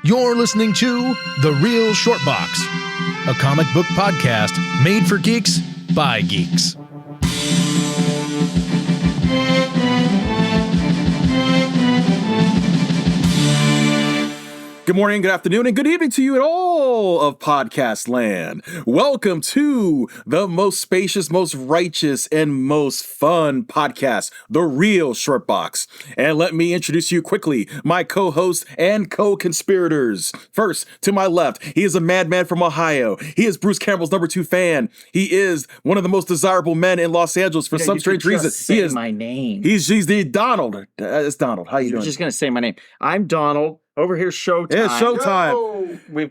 You're listening to The Real Short Box, a comic book podcast made for geeks by geeks. Good morning, good afternoon, and good evening to you at all of podcast land. Welcome to the most spacious, most righteous, and most fun podcast, The Real Short Box. And let me introduce you quickly, my co-hosts and co-conspirators. First, to my left, he is a madman from Ohio. He is Bruce Campbell's number 2 fan. He is one of the most desirable men in Los Angeles for some strange reason. He is my name. He's the Donald. It's Donald. How you doing? You're just gonna say my name. I'm Donald. Over here, Showtime. It's showtime. We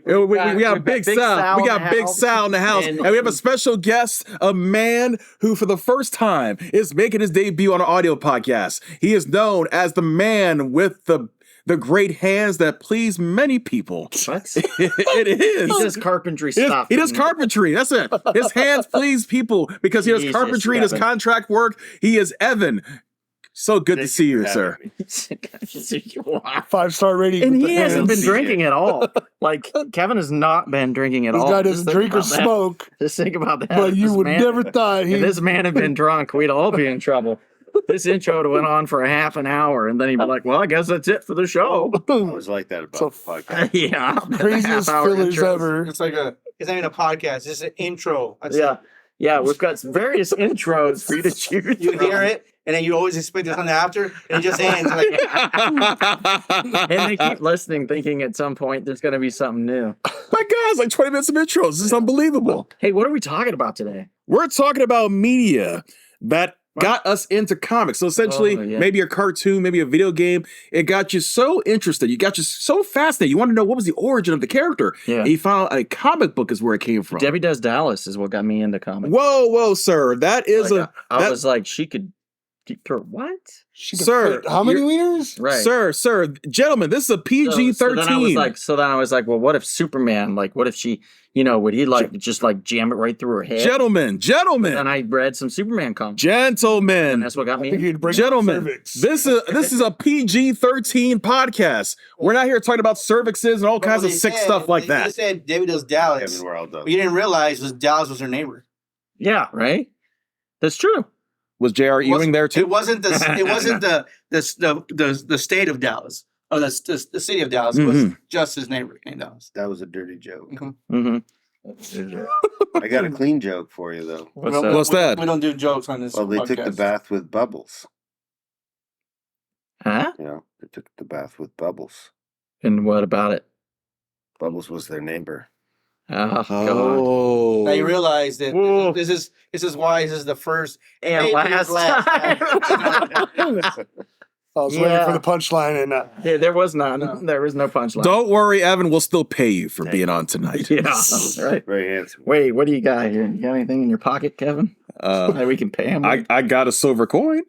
got Big Sal. We got Big Sal in the house. And we have a special guest, a man who for the first time is making his debut on an audio podcast. He is known as the man with the great hands that please many people. What? It is. He does carpentry stuff. He does carpentry. That's it. His hands please people because he does carpentry, does contract work. He is Evan. So good to see you, sir. 5-star rating. And he hasn't been drinking at all. Like, Kevin has not been drinking at all. This guy doesn't drink or smoke. Just think about that. But you would never thought if this man had been drunk, we'd all be in trouble. This intro would have went on for a half an hour, and then he'd be like, well, I guess that's it for the show. I was like that about the podcast. Yeah. Craziest fillers ever. It's like it's not even a podcast. It's an intro. Yeah, we've got some various intros for you to choose. You hear it, and then you always expect something after, and it just ends. Like, and they keep listening, thinking at some point there's going to be something new. My God, it's like 20 minutes of intros. This is unbelievable. Hey, what are we talking about today? We're talking about media that got us into comics. So essentially, maybe a cartoon, maybe a video game. It got you so interested. You got you so fascinated. You want to know what was the origin of the character. Yeah. And you found a comic book is where it came from. Debbie Does Dallas is what got me into comics. Whoa, sir. That is I was like, she could throw what? Sir, how many liters? Right. Sir, gentlemen, this is a PG-13. So then I was like, well, what if Superman, what if she, would he just jam it right through her head? Gentlemen. And I read some Superman comics. Gentlemen. And that's what got me. Gentlemen, this is a PG-13 podcast. We're not here talking about cervixes and all kinds of sick stuff like that. They said Debbie Does Dallas. But you didn't realize Dallas was her neighbor. Yeah, right? That's true. Was J.R. Ewing there too? It wasn't the state of Dallas. Or the city of Dallas. It was just his neighbor named Dallas. That was a dirty joke. Mm-hmm. I got a clean joke for you, though. What's that? We don't do jokes on this Well, they took the bath with Bubbles. Huh? Yeah, they took the bath with Bubbles. And what about it? Bubbles was their neighbor. Oh, God. Now you realize that this is why this is the first and last time. I was waiting for the punchline, and there was none. No. There was no punchline. Don't worry, Evan. We'll still pay you for being on tonight. Yeah, that's right. Very handsome. Wait, what do you got here? You got anything in your pocket, Kevin? That we can pay him. I got a silver coin.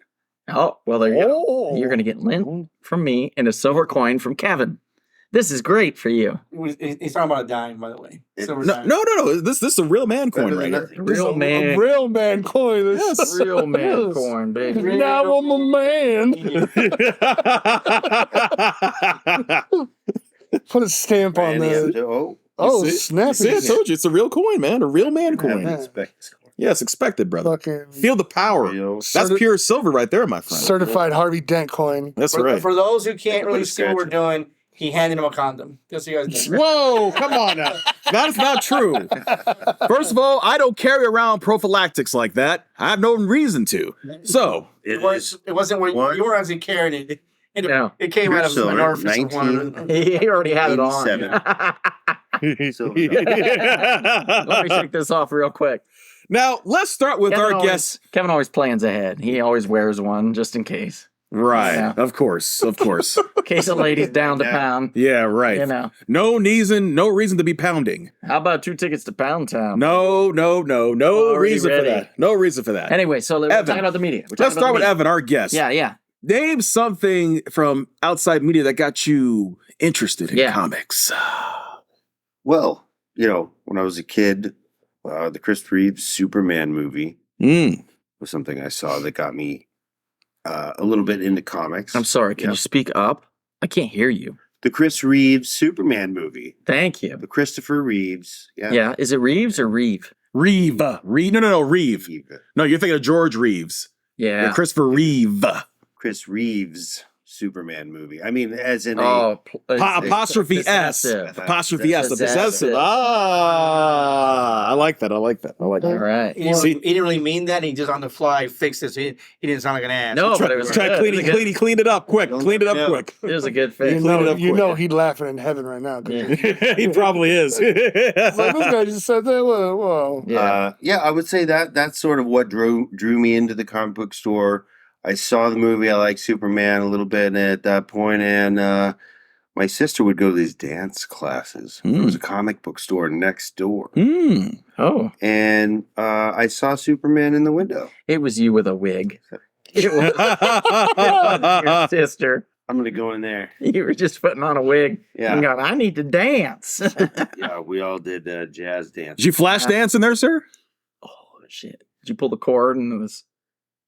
Oh, well, there you go. You're gonna get lint from me and a silver coin from Kevin. This is great for you. He's talking about a dime, by the way. No. This is a real man coin right here. Real man. A real man coin. Yes. Real man coin, baby. Now I'm a man. Put a stamp on there. Snap! See, I told you, it's a real coin, man. A real man coin. Yes, expected, brother. Feel the power. That's pure silver right there, my friend. Certified Harvey Dent coin. That's right. For those who can't really see what we're doing, he handed him a condom. Just so you guys know. Whoa, come on now. That is not true. First of all, I don't carry around prophylactics like that. I have no reason to. So it wasn't when you were actually carrying it. It came out of an orifice. He already had it on. Let me take this off real quick. Now, let's start with our guest. Kevin always plans ahead. He always wears one just in case. Right. Yeah. Of course. In case a lady's down to pound. Yeah, right. No reason to be pounding. How about 2 tickets to Pound Town? No reason for that. No reason for that. Anyway, so we're talking about the media. Let's start with Evan, our guest. Yeah. Name something from outside media that got you interested in comics. Well, when I was a kid, the Chris Reeves Superman movie was something I saw that got me a little bit into comics. I'm sorry, can you speak up? I can't hear you. The Chris Reeves Superman movie. Thank you. The Christopher Reeves. Yeah. Yeah. Is it Reeves or Reeve? Reeve. Reeve. No, Reeve. No, you're thinking of George Reeves. Yeah. The Christopher Reeve. Chris Reeves Superman movie. I mean, as in Apostrophe S. Apostrophe S. The possessive. I like that. All right. He didn't really mean that. He just on the fly fixed it. So he didn't sound like an ass. No, but it was try to clean it up quick. Clean it up quick. It was a good fix. You know he'd laughing in heaven right now. He probably is. Like, this guy just said that. Whoa. Yeah, I would say that's sort of what drew me into the comic book store. I saw the movie. I liked Superman a little bit at that point, and my sister would go to these dance classes. There was a comic book store next door. Oh. And I saw Superman in the window. It was you with a wig. It was your sister. I'm going to go in there. You were just putting on a wig. Yeah. And going, I need to dance. Yeah, we all did jazz dance. Did you flash dance in there, sir? Oh, shit. Did you pull the cord and it was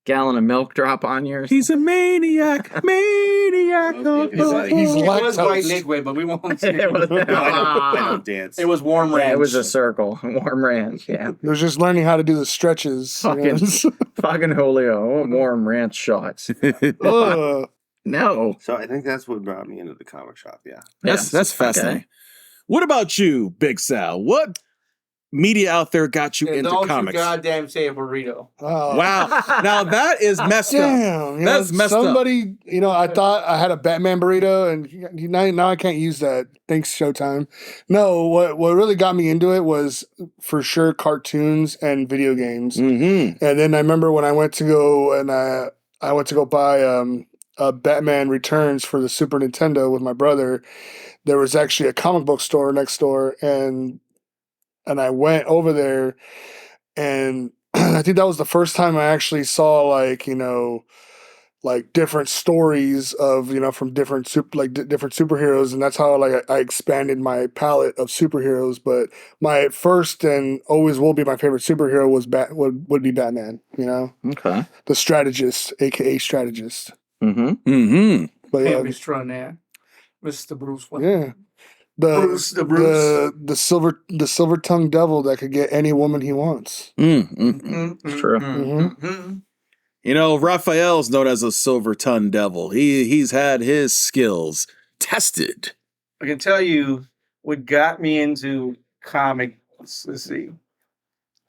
gallon of milk drop on yours? He's a maniac. He's It was white lactose. liquid, but we won't say It was- I don't dance. It was warm ranch. Yeah, it was a circle. Warm ranch, yeah. It was just learning how to do the stretches. Fucking Julio. Warm ranch shots. Ugh. No. So I think that's what brought me into the comic shop, yeah. That's fascinating. Okay. What about you, Big Sal? What media out there got you And into don't comics? you goddamn say a burrito. Oh. Wow. Now that is messed up. Damn, That's messed up. somebody, I thought I had a Batman burrito, and now I can't use that. Thanks, Showtime. No, what really got me into it was for sure cartoons and video games. Mm-hmm. And then I remember when I went to go and I went to go buy Batman Returns for the Super Nintendo with my brother. There was actually a comic book store next door, and I went over there, and I think that was the first time I actually saw like different stories of from different different superheroes, and that's how I expanded my palette of superheroes. But my first and always will be my favorite superhero was would be Batman. Okay. The strategist, aka strategist. Mm-hmm. Mm-hmm. But yeah, Can't be strong there. Mr. Bruce Wayne. yeah. Bruce. The silver tongued devil that could get any woman he wants. Mm-hmm. True. Raphael's known as a silver tongue devil. He's had his skills tested. I can tell you what got me into comics. Let's see.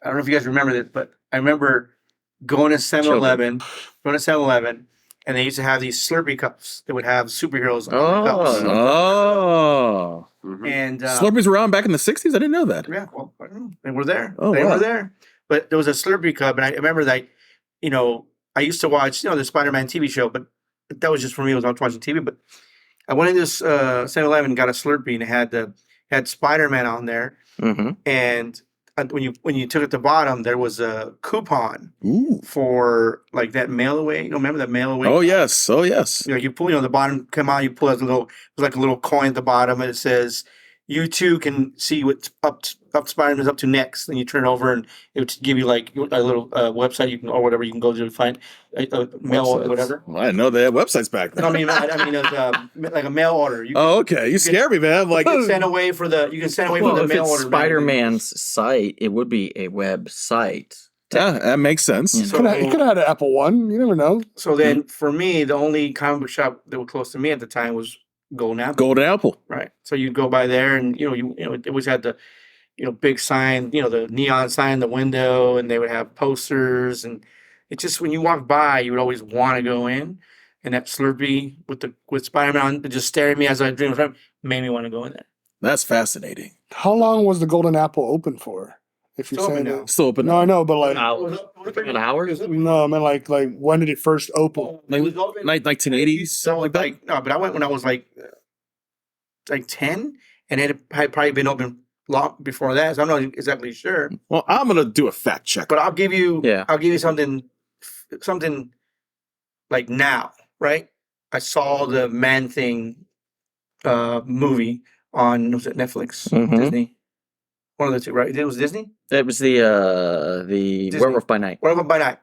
I don't know if you guys remember this, but I remember going to 7-Eleven, and they used to have these Slurpee cups that would have superheroes on the cups. Oh. And Slurpees were around back in the 60s? I didn't know that. yeah, well, I don't know. They were there. Oh, They wow. were there. But there was a Slurpee cup, and I remember that, I used to watch, the Spider-Man TV show, but that was just for me. I was watching TV. But I went into this 7-Eleven and got a Slurpee, and it had Spider-Man on there. Mm-hmm. And when you took it at the bottom, there was a coupon for like that mail away. Remember that mail away? Oh, yes. You pull, the bottom come out, you pull out there's like a little coin at the bottom, and it says, you too can see what's up Spider-Man's up to next. Then you turn it over, and it would give you like a little website or whatever you can go to find a mail or whatever. Well, I didn't know they had websites back then. No, I mean it was like a mail order. Okay. You scare me, man. Like, You can send away for the Well, if mail it's order. Spider-Man's site, it would be a website. yeah, that makes sense. Yeah. So- He could have had an Apple One. You never know. So then, for me, the only comic book shop that was close to me at the time was Golden Apple. Golden Apple. Right. So you'd go by there, and it always had the big sign, the neon sign in the window, and they would have posters, and it just, when you walk by, you would always want to go in, and that Slurpee with Spider-Man just staring at me as I dreamed of him made me want to go in there. That's fascinating. How long was the Golden Apple open for? If you're It's saying open that. now. Still open. No, I know, but like, An hour? no, I mean like when did it first open? Like, It was open- 1980s, something like that. no, but I went when I was like 10, and it had probably been open long before that, so I'm not exactly sure. Well, I'm going to do a fact check. But I'll give you Yeah. something like now, right? I saw the Man Thing movie on, was it Netflix? Mhm. Disney? One of the two, right? It was Disney? It was the Disney. Werewolf by Night. One of them by night.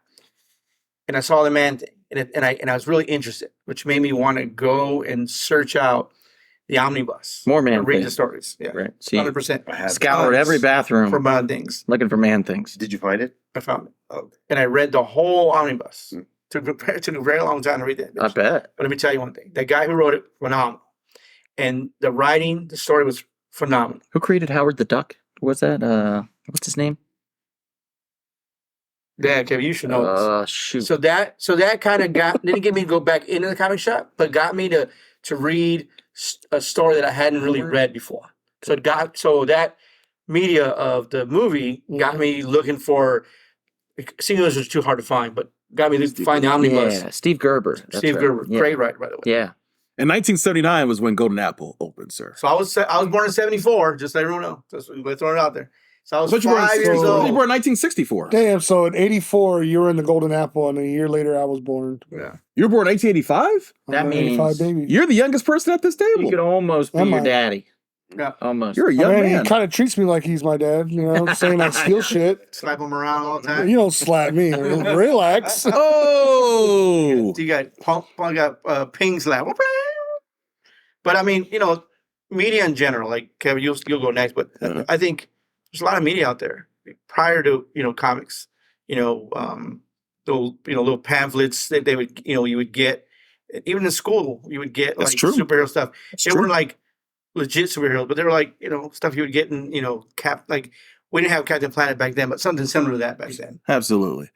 And I saw the Man Thing, and I was really interested, which made me want to go and search out the omnibus. More man Read the things. stories. Yeah, Right. See, 100%. I have scoured every bathroom for bad things. looking for man things. Did you find it? I found it, Oh, and I read the whole omnibus. Mm. Took a very long time to read that. I bitch. bet. But let me tell you one thing: the guy who wrote it, phenomenal, and the writing, the story was phenomenal. Who created Howard the Duck? What's that? What's his name? Yeah, Kevin, you should know this. Shoot. So that kind of didn't get me to go back into the comic shop, but got me to read a story that I hadn't really read before. So that media of the movie got me looking for. Singles was too hard to find, but got me to find the omnibus. Yeah, Steve Gerber. That's Steve right. Gerber, Yeah. great writer, by the way. Yeah. And 1979 was when Golden Apple opened, sir. So I was born in '74. Just so everyone know, just let's throw it out there. So I was But you were 5 years you were old. in 1964. Damn, so in 84, you were in the Golden Apple, and a year later, I was born. Yeah. You were born 1985? That I'm an means 85 baby. You're the youngest person at this You table. could almost be Am your I? daddy. Yeah. Almost. You're a I young mean, man. he kind of treats me like he's my dad, you know, saying I steal shit. Slap him around all the time. You don't slap me. Relax. Oh! You got ping slap. But I mean, media in general, like Kevin, you'll go next, but Uh-huh. I think there's a lot of media out there prior to comics. Little pamphlets that they would you would get, even in school you would get That's like true. superhero stuff. It's They true. weren't like legit superheroes, but they were like stuff you would get in like we didn't have Captain Planet back then, but something similar to that back then. Absolutely.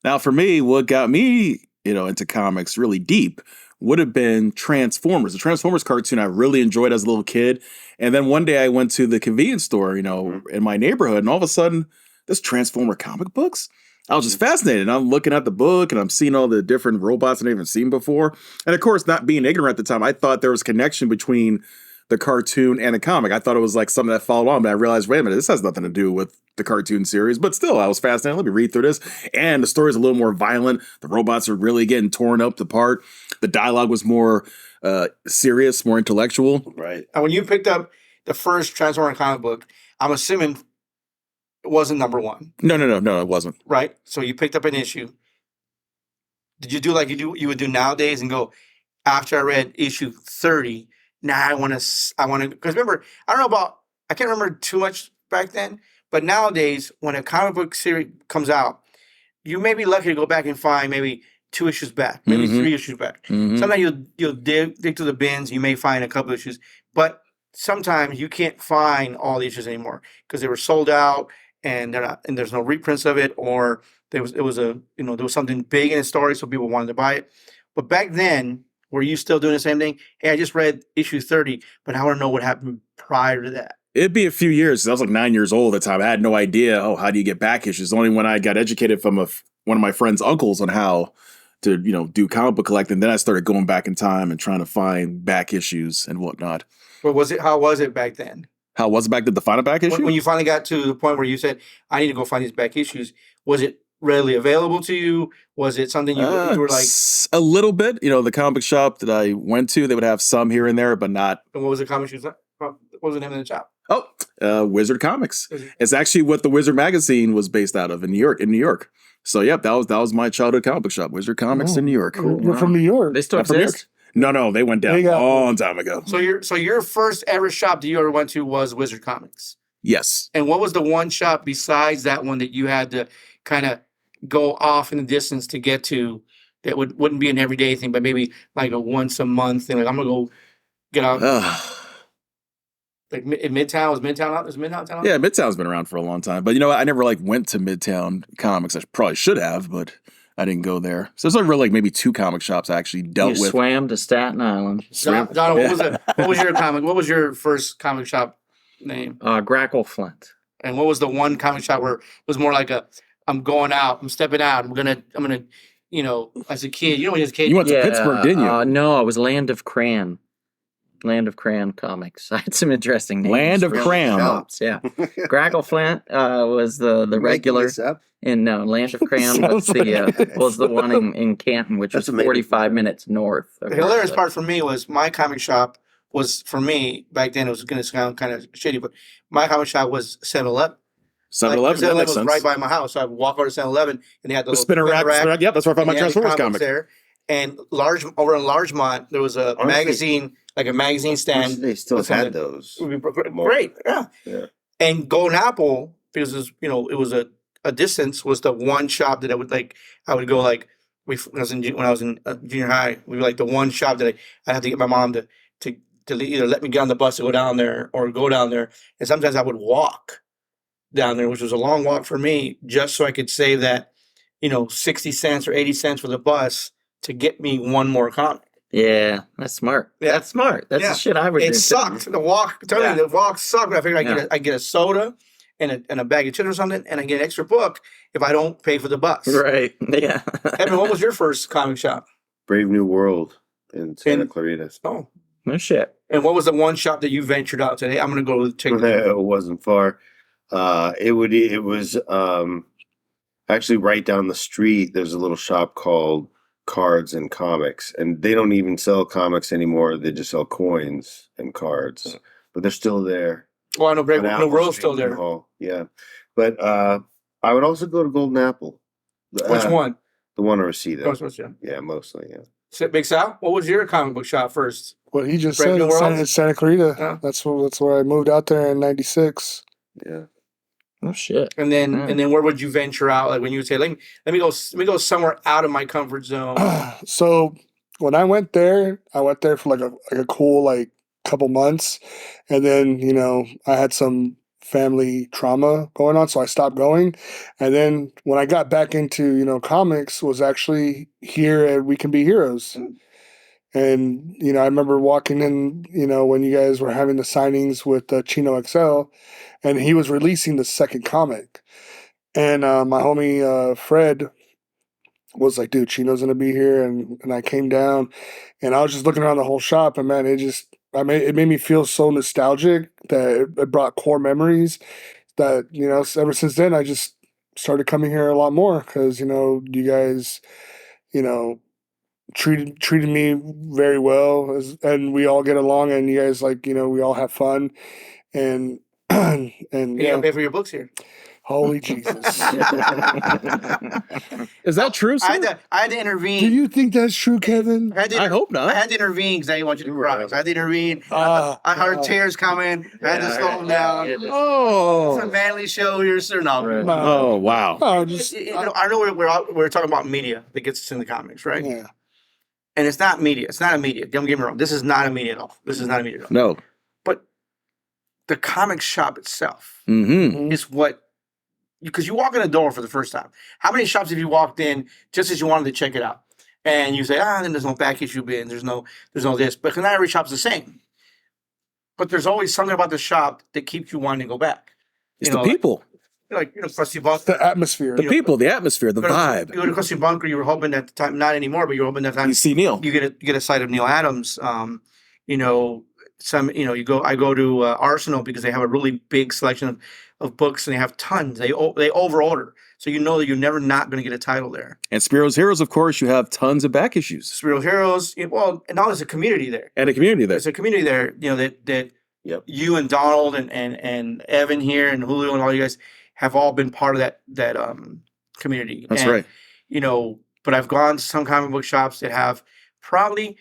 Now, for me, what got me, into comics really deep would have been Transformers. The Transformers cartoon I really enjoyed as a little kid. And then one day I went to the convenience store, in my neighborhood, and all of a sudden, there's Transformer comic books. I was just fascinated. And I'm looking at the book and I'm seeing all the different robots I've never seen before. And of course, not being ignorant at the time, I thought there was a connection between the cartoon and the comic. I thought it was like something that followed on, but I realized, wait a minute, this has nothing to do with the cartoon series. But still, I was fascinated. Let me read through this. And the story is a little more violent. The robots are really getting torn up apart. The dialogue was more serious, more intellectual. right. And when you picked up the first Transformer comic book, I'm assuming it wasn't number one, No, it wasn't. right? So you picked up an issue. Did you do like you would do nowadays and go, after I read issue 30, now I want to, because remember, I can't remember too much back then, but nowadays when a comic book series comes out, you may be lucky to go back and find maybe 2 issues back, maybe Mhm. 3 issues back. Mhm. Sometimes you'll dig through the bins, you may find a couple issues, but sometimes you can't find all the issues anymore because they were sold out and they're not, and there's no reprints of it, or there was something big in the story, so people wanted to buy it. But back then, were you still doing the same thing? Hey, I just read issue 30, but I want to know what happened prior to that. It'd be a few years. I was like 9 years old at the time. I had no idea, how do you get back issues? Only when I got educated from one of my friend's uncles on how to, do comic book collecting. Then I started going back in time and trying to find back issues and whatnot. But how was it back then? How was it back then to find a back issue? When you finally got to the point where you said, I need to go find these back issues, was it readily available to you? Was it something you were like, a little bit. The comic shop that I went to, they would have some here and there, but not. and what was the comic shoes? What was the name of the shop? Wizard Comics. Wizard. It's actually what the Wizard magazine was based out of in New York. So yep, that was my childhood comic book shop, Wizard Comics in New York. You're from New York. They still I'm from New exist? No, they went down They a got- long time ago. So your first ever shop that you ever went to was Wizard Comics. Yes. And what was the one shop besides that one that you had to kind of go off in the distance to get to that wouldn't be an everyday thing, but maybe like a once a month thing? Like, I'm gonna go get out. Like in Midtown, was Midtown out? Is Midtown out? Yeah, Midtown's been around for a long time. But you know what? I never went to Midtown Comics. I probably should have, but I didn't go there. So there's only really maybe 2 comic shops I actually dealt You with. swam to Staten Island. Don, what was your comic? What was your first comic shop name? Grackle Flint. And what was the one comic shop where it was more like I'm going out, I'm stepping out, I'm gonna, as a kid, when as a kid, You went to Pittsburgh, didn't you? No, it was Land of Cran. Land of Cran Comics. I had some interesting names. Land of for Cran. shops, yeah. Grackle Flint was the regular. And no, Land of Cran was the one in Canton, which That's was amazing. 45 minutes north. the hilarious part for me was my comic shop was, for me, back then it was going to sound kind of shitty, but my comic shop was 7-Eleven. 7-Eleven, that makes was sense. right by my house. So I would walk over to 7-Eleven and they had the The spinner rack. Yep, that's where I found my and they had the Transformers comics comic. there. And over in Largemont, there was a Honestly, magazine stand. They still with something. had those. It would be great, yeah. And Golden Apple, because it was a distance, was the one shop that I would go like when I was in junior high. We were like the one shop that I had to get my mom to either let me get on the bus to go down there or go down there. And sometimes I would walk down there, which was a long walk for me, just so I could save that 60 cents or 80 cents for the bus to get me one more comic. Yeah, that's smart. Yeah. That's smart. That's the shit I would do. It sucked. The walk sucked. But I figured I get a soda and a bag of chips or something, and I get an extra book if I don't pay for the bus. Right. Yeah. Evan, what was your first comic shop? Brave New World in Santa Clarita. Oh, no shit. And what was the one shop that you ventured out today? I'm going to go check it out. It wasn't far. It was actually right down the street. There's a little shop called Cards and Comics, and they don't even sell comics anymore. They just sell coins and cards, but they're still there. Well, I know Brave New World's still there. Yeah, but I would also go to Golden Apple. Which one? The one on Reseda. Oh, yeah, mostly. Yeah. Big Sal, what was your comic book shop first? What he just Brave said, New World? Santa Clarita. Yeah. That's where I moved out there in '96. Yeah. Oh shit. And then where would you venture out? Like when you would say, let me go somewhere out of my comfort zone. So when I went there for like a cool like couple months, and then I had some family trauma going on, so I stopped going. And then when I got back into comics, was actually here at We Can Be Heroes. And I remember walking in when you guys were having the signings with Chino XL, and he was releasing the second comic. And my homie Fred was like, dude, Chino's gonna be here, and I came down, and I was just looking around the whole shop, and man, it made me feel so nostalgic that it brought core memories that ever since then I just started coming here a lot more because you guys treated me very well, and we all get along, and you guys we all have fun, and and You gotta pay for your books here. Holy Jesus. Is that true, sir? I had to intervene. Do you think that's true, Kevin? I hope not. I had to intervene because I didn't want you to cry. So I had to intervene. I heard tears coming. I had to slow them down. It's a manly show here, sir. No. Oh, wow. Oh, I know we're talking about media that gets us in the comics, right? yeah. And it's not media. It's not a media. Don't get me wrong. This is not a media at all. This is not a media at all. No. But the comic shop itself Mm-hmm. is what, because you walk in the door for the first time. How many shops have you walked in just as you wanted to check it out? And you say, then there's no back issue bin, there's no this. But not every shop's the same. But there's always something about the shop that keeps you wanting to go back. It's the people. Like Krusty Bunker. The atmosphere. The people, the atmosphere, the vibe. You go to Krusty Bunker, you were hoping at the time, not anymore, but you were hoping at the time. You see Neil. You get a sight of Neil Adams. I go to Arsenal because they have a really big selection of books, and they have tons. They overorder, so you know that you're never not going to get a title there. And Spiro's Heroes, of course, you have tons of back issues. Spiro Heroes, and now there's a community there. And a community there. There's a community there, that you and Donald and Evan here and Julio and all you guys have all been part of that community. That's right. But I've gone to some comic book shops that have probably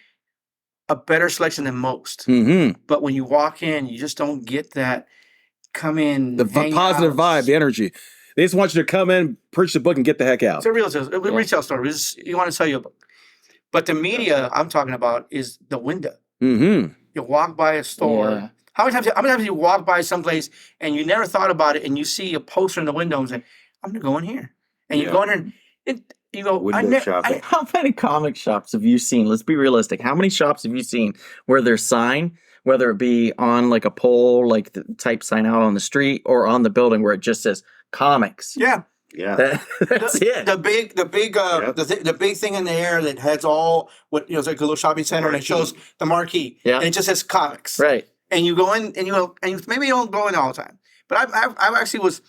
a better selection than most. Mm-hmm. But when you walk in, you just don't get that come in. The positive vibe, the energy. They just want you to come in, purchase a book, and get the heck out. It's a retail store. You want to sell you a book. But the media I'm talking about is the window. Mm-hmm. You walk by a store. Yeah. How many times have you walked by someplace and you never thought about it, and you see a poster in the window and say, I'm going to go in here. And you go in there and you go, Window shopping. How many comic shops have you seen? Let's be realistic. How many shops have you seen where their sign, whether it be on like a pole, like the type sign out on the street, or on the building where it just says comics? Yeah. Yeah. That's it. The big thing in the air that has all what it's like a little shopping center, and it shows the marquee. Yeah. And it just says comics. Right. And you go in and maybe you don't go in all the time. But I actually was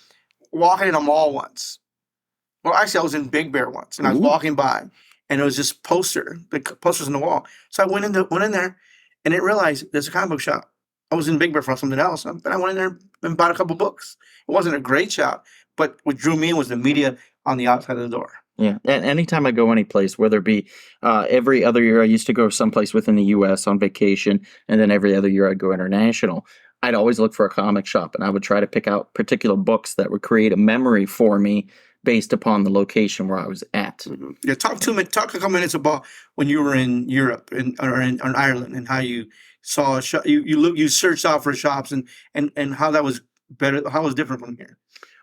walking in a mall once. Well, actually I was in Big Bear once, and I was walking by, and it was this posters on the wall. So I went in there and didn't realize there's a comic book shop. I was in Big Bear for something else, but I went in there and bought a couple books. It wasn't a great shop, but what drew me in was the media on the outside of the door. Yeah. And anytime I go any place, whether it be every other year, I used to go someplace within the U.S. on vacation, and then every other year I'd go international. I'd always look for a comic shop, and I would try to pick out particular books that would create a memory for me based upon the location where I was at. Yeah, talk a couple minutes about when you were in Europe or in Ireland and how you saw a shop. You searched out for shops and how that was better. How it was different from here.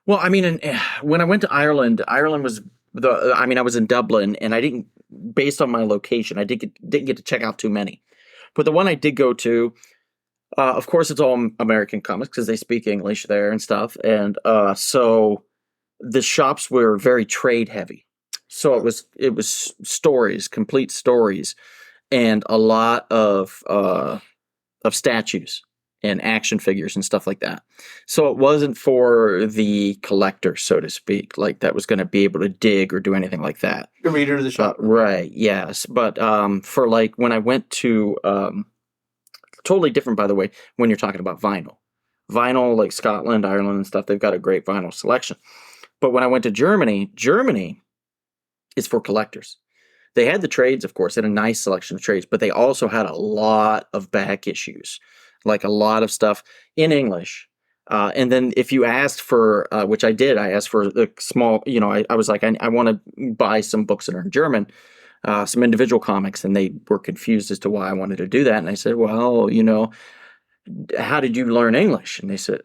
Well, I mean, when I went to Ireland, Ireland was I was in Dublin, and I didn't, based on my location, I didn't get to check out too many. But the one I did go to, of course, it's all American comics because they speak English there and stuff, and so the shops were very trade heavy. So it was stories, complete stories, and a lot of statues and action figures and stuff like that. So it wasn't for the collector, so to speak, like that was going to be able to dig or do anything like that. The reader of the shop. Right, yes. But for like when I went to, totally different, by the way, when you're talking about vinyl. Vinyl, like Scotland, Ireland and stuff, they've got a great vinyl selection. But when I went to Germany, Germany is for collectors. They had the trades, of course, they had a nice selection of trades, but they also had a lot of back issues, like a lot of stuff in English. And then if you asked for, which I did, I asked for a small, I was like, I want to buy some books that are in German, some individual comics, and they were confused as to why I wanted to do that. And I said, well, how did you learn English? And they said,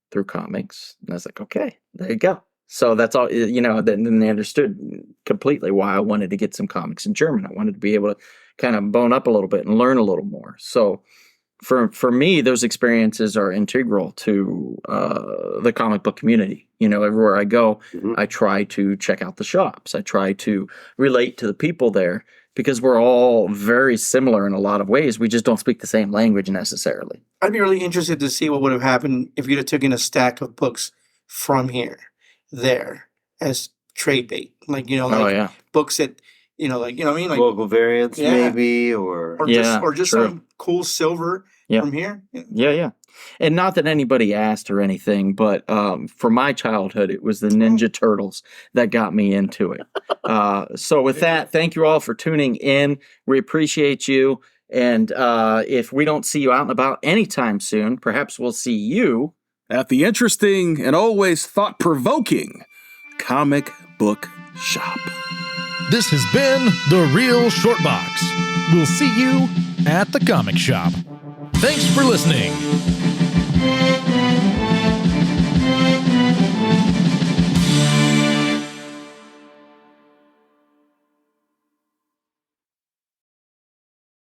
through comics. And I was like, okay, there you go. So that's all, then they understood completely why I wanted to get some comics in German. I wanted to be able to kind of bone up a little bit and learn a little more. So for me, those experiences are integral to the comic book community. Everywhere I go, I try to check out the shops. I try to relate to the people there because we're all very similar in a lot of ways. We just don't speak the same language necessarily. I'd be really interested to see what would have happened if you'd have taken a stack of books from here, there, as trade bait. Books that, what I mean? Like local variants, maybe, or just some cool silver from here. Yeah. And not that anybody asked or anything, but for my childhood, it was the Ninja Turtles that got me into it. So with that, thank you all for tuning in. We appreciate you. And if we don't see you out and about anytime soon, perhaps we'll see you at the interesting and always thought-provoking Comic Book Shop. This has been The Real Short Box. We'll see you at the comic shop. Thanks for listening.